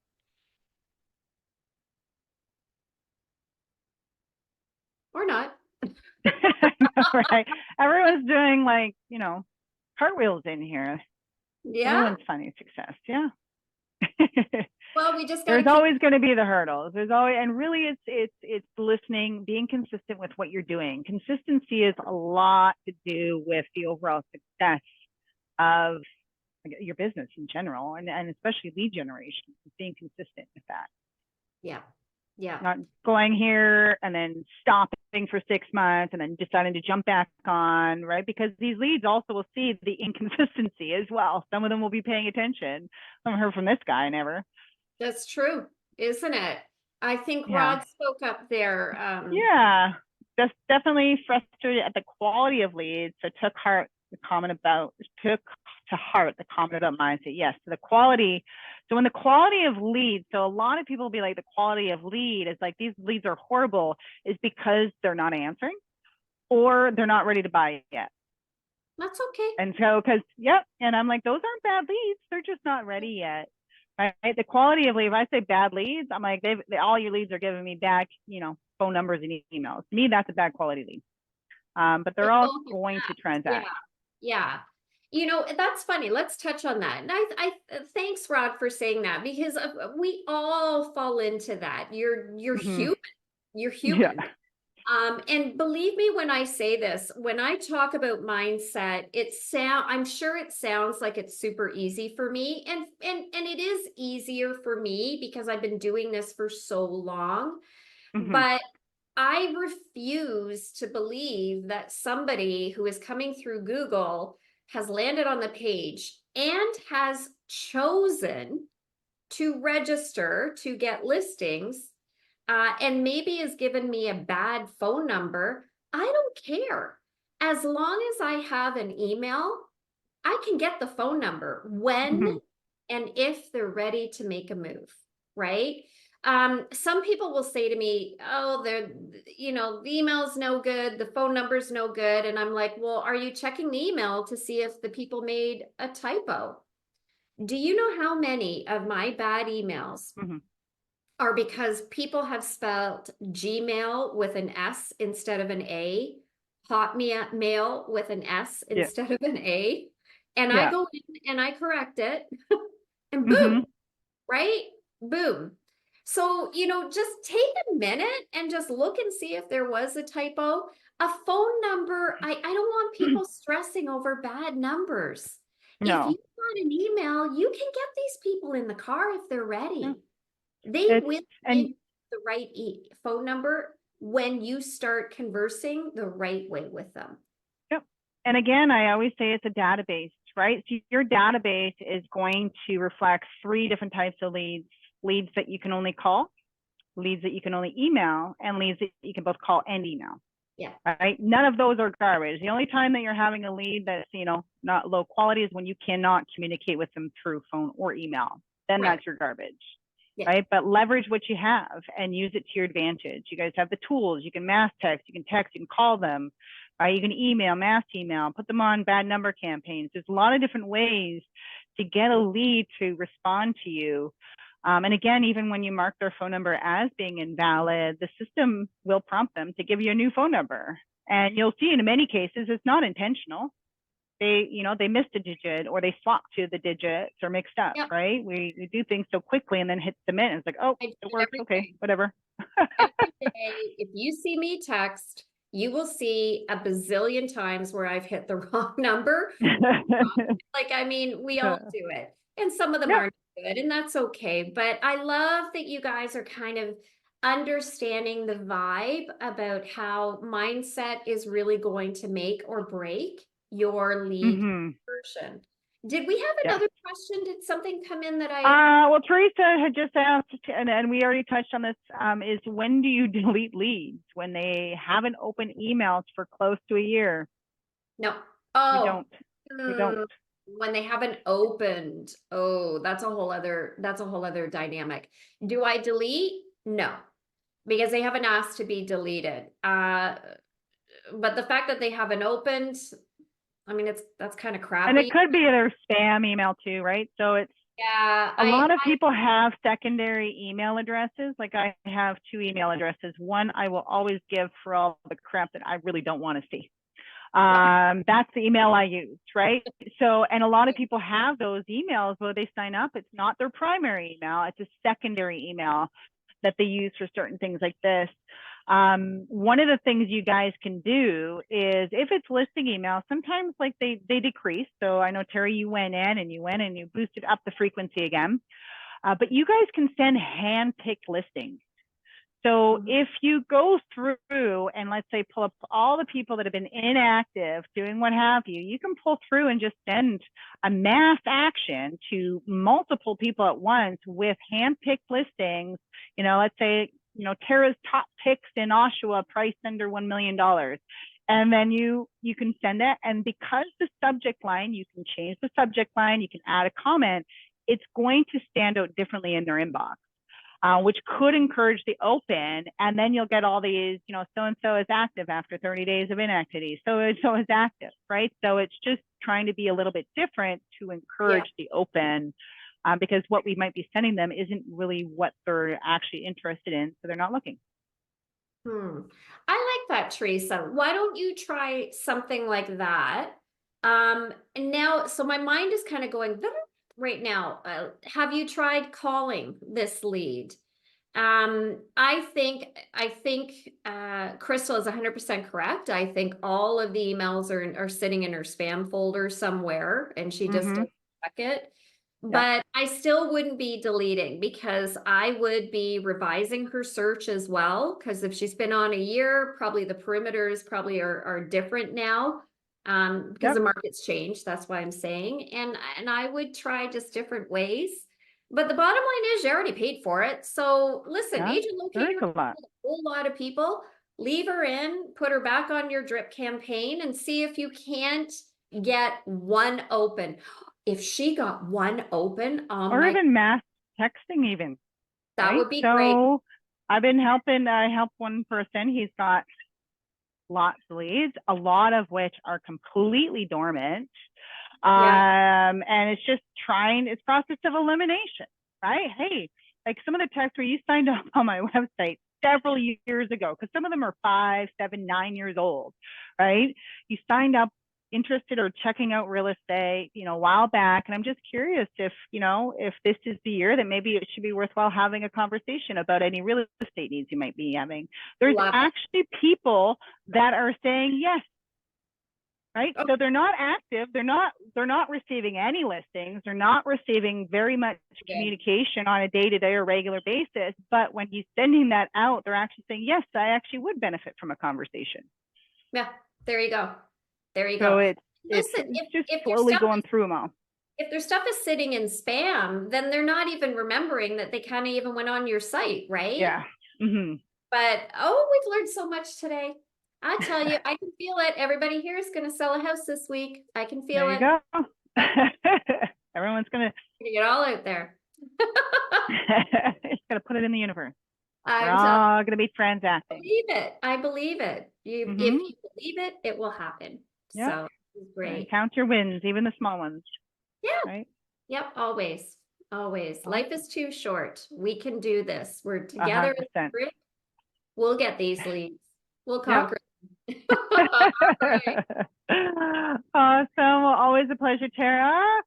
Or not. Right. Everyone's doing cartwheels in here. Yeah. Everyone's finding success. Yeah. Well, we just there's always going to be the hurdles. There's always, and really it's listening, being consistent with what you're doing. Consistency is a lot to do with the overall success of your business in general, and especially lead generation, being consistent with that. Yeah. Yeah. Not going here and then stopping for 6 months and then deciding to jump back on, right? Because these leads also will see the inconsistency as well. Some of them will be paying attention. I haven't heard from this guy never. That's true, isn't it? I think Rod spoke up there. Yeah, that's definitely frustrated at the quality of leads. So took to heart the comment about mindset. Yes, so the quality. So when the quality of leads, so a lot of people will be like, the quality of lead is like, these leads are horrible, is because they're not answering or they're not ready to buy yet. That's okay. And so, and I'm like, those aren't bad leads. They're just not ready yet. Right? The quality of lead, if I say bad leads, I'm like, all your leads are giving me back, phone numbers and emails. To me, that's a bad quality lead. But they're all going to transact. Yeah. That's funny. Let's touch on that. And I thanks, Rod, for saying that, because we all fall into that. You're human. You're human. And believe me when I say this, when I talk about mindset, I'm sure it sounds like it's super easy for me. And it is easier for me because I've been doing this for so long. Mhm. But I refuse to believe that somebody who is coming through Google has landed on the page and has chosen to register to get listings, and maybe has given me a bad phone number. I don't care. As long as I have an email, I can get the phone number when Mhm. and if they're ready to make a move, right? Some people will say to me, oh, the email's no good, the phone number's no good. And I'm like, well, are you checking the email to see if the people made a typo? Do you know how many of my bad emails Mhm. are because people have spelled Gmail with an S instead of an A, Hotmail with an S Yeah. instead of an A, and I Yeah. go in and I correct it, and boom, Mhm. right? Boom. So, just take a minute and just look and see if there was a typo. A phone number, I don't want people stressing over bad numbers. If you No. got an email, you can get these people in the car if they're Yeah. ready. They It's will give and you the right phone number when you start conversing the right way with them. Yep. And again, I always say it's a database, right? So your database is going to reflect 3 different types of leads: leads that you can only call, leads that you can only email, and leads that you can both call and email. Yeah. Right? None of those are garbage. The only time that you're having a lead that's, not low quality is when you cannot communicate with them through phone or email. Then Right. that's your garbage. Yeah. Right? But leverage what you have and use it to your advantage. You guys have the tools. You can mass text, you can text, you can call them. Right? You can email, mass email, put them on bad number campaigns. There's a lot of different ways to get a lead to respond to you. And again, even when you mark their phone number as being invalid, the system will prompt them to give you a new phone number. And you'll see in many cases, it's not intentional. They missed a digit or they swapped to the digits or mixed up, Yep. right? We do things so quickly and then hit submit. And it's like, oh, I do it it works. every Okay, day. whatever. Every day, if you see me text, you will see a bazillion times where I've hit the wrong number. Like, I mean, we all do it. And some of them Yep. aren't good, and that's okay. But I love that you guys are kind of understanding the vibe about how mindset is really going to make or break your lead Mm-hmm. conversion. Did we have Yes. another question? Did something come in that Well, Teresa had just asked, and we already touched on this, is when do you delete leads? When they haven't opened emails for close to a year? no. We Oh, don't. We don't. when they haven't opened. Oh, that's a whole other dynamic. Do I delete? No, because they haven't asked to be deleted. But the fact that they haven't opened, I mean, that's kind of And it crappy. could be their spam email too, right? So it's Yeah, a lot of people have secondary email addresses. Like I have 2 email addresses. One I will always give for all the crap that I really don't want to see. That's the email I use, right? So, and a lot of people have those emails where they sign up. It's not their primary email. It's a secondary email that they use for certain things like this. One of the things you guys can do is if it's listing email, sometimes like they decrease. So I know Terry, you went in and you boosted up the frequency again, but you guys can send hand-picked listings. So if you go through and let's say pull up all the people that have been inactive, doing what have you, you can pull through and just send a mass action to multiple people at once with hand-picked listings. Let's say, Tara's top picks in Oshawa priced under $1 million. And then you can send it. And because the subject line, you can change the subject line, you can add a comment, it's going to stand out differently in their inbox. Which could encourage the open, and then you'll get all these, so-and-so is active after 30 days of inactivity, so is active, right? So it's just trying to be a little bit different to encourage the open, because what we might be sending them isn't really what they're actually interested in, so they're not looking. I like that, Teresa. Why don't you try something like that? And now, so my mind is kind of going right now. Have you tried calling this lead? I think Crystal is 100% correct. I think all of the emails are sitting in her spam folder somewhere, and she just doesn't check it. But I still wouldn't be deleting, because I would be revising her search as well. Because if she's been on a year, probably the perimeters probably are different now. Because the market's changed. That's why I'm saying. And I would try just different ways. But the bottom line is you already paid for it. So listen, agent locator, a whole lot of people, leave her in, put her back on your drip campaign, and see if you can't get one open. If she got one open, or even mass texting even. That would be great. So I've been helping, I help one person, he's got lots of leads, a lot of which are completely dormant. And it's just it's process of elimination, right? Hey, like some of the texts where you signed up on my website several years ago, because some of them are 5, 7, 9 years old, right? You signed up interested or checking out real estate, a while back. And I'm just curious if, if this is the year that maybe it should be worthwhile having a conversation about any real estate needs you might be having. There's actually people that are saying yes. Right. So they're not active. They're not receiving any listings. They're not receiving very much communication on a day-to-day or regular basis. But when you're sending that out, they're actually saying, yes, I actually would benefit from a conversation. Yeah, there you go. There you go. So it's just slowly going through them all. If their stuff is sitting in spam, then they're not even remembering that they kind of even went on your site, right? Yeah. Mm-hmm. But, we've learned so much today. I tell you, I can feel it. Everybody here is going to sell a house this week. I can feel it. There you go. Everyone's going to get all out there. It's going to put it in the universe. We're all going to be transacting. I believe it. If you believe it, it will happen. Yep. So it's great. And count your wins, even the small ones. Yeah. Right? Yep. Always. Life is too short. We can do this. We're together. We'll get these leads. We'll conquer. Yep. Awesome. Well, always a pleasure, Tara.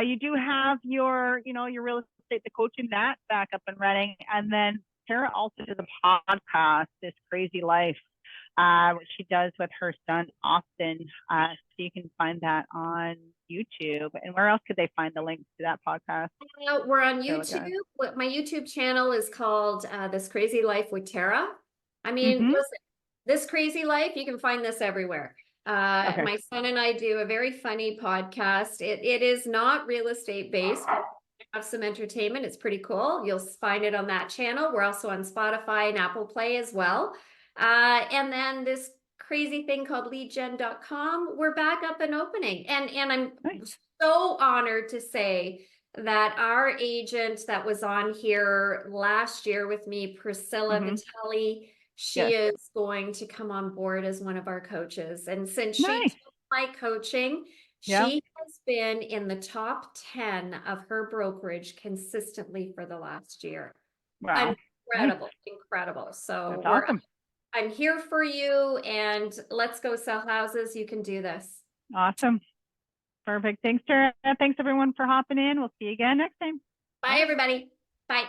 You do have your, your real estate, the coaching that back up and running. And then Tara also does a podcast, This Crazy Life, which she does with her son, Austin. So you can find that on YouTube. And where else could they find the links to that podcast? We're on YouTube. My YouTube channel is called This Crazy Life with Tara. I mean, listen, This Crazy Life, you can find this everywhere. My son and I do a very funny podcast. It is not real estate based. We have some entertainment. It's pretty cool. You'll find it on that channel. We're also on Spotify and Apple Play as well. And then this crazy thing called leadgen.com, we're back up and opening. And I'm so honored to say that our agent that was on here last year with me, Priscilla Vitelli, she is going to come on board as one of our coaches. And since she took my coaching, she has been in the top 10 of her brokerage consistently for the last year. Wow. Incredible. So awesome. I'm here for you, and let's go sell houses. You can do this. Awesome. Perfect. Thanks, Tara. Thanks everyone for hopping in. We'll see you again next time. Bye, everybody. Bye.